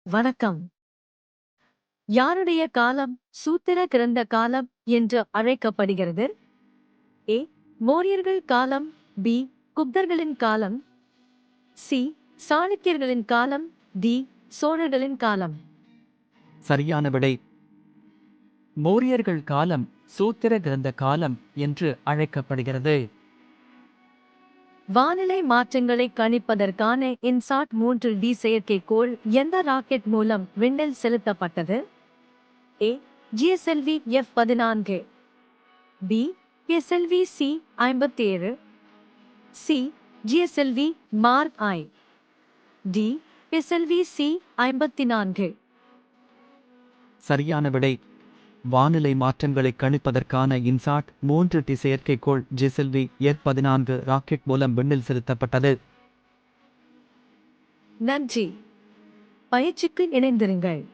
வணக்கம். யாருடைய காலம் சூத்திர கிரந்த காலம் என்று அழைக்கப்படுகிறது? ஏ. மோரியர்கள் காலம். பி. குப்தர்களின் காலம். சி. சாளுக்கியர்களின் காலம். டி. சோழர்களின் காலம். சரியான விடை. மோரியர்கள் காலம் சூத்திர கிரந்த காலம் என்று அழைக்கப்படுகிறது. வானிலை மாற்றங்களை கணிப்பதற்கான இன்சாட் 3D செயற்கைக்கோள் எந்த ராக்கெட் மூலம் விண்ணில் செலுத்தப்பட்டது? A. GSLV F-14. B. PSLV C-57. C. GSLV Mark I. D. PSLV C-54. சரியான விடை. வானிலை மாற்றங்களை கணிப்பதற்கான இன்சாட் 3D செயற்கைக்கோள் ஜிஎஸ்எல்வி F-14 ராக்கெட் மூலம் விண்ணில் செலுத்தப்பட்டது. நன்றி. பயிற்சிக்கு இணைந்திருங்கள்.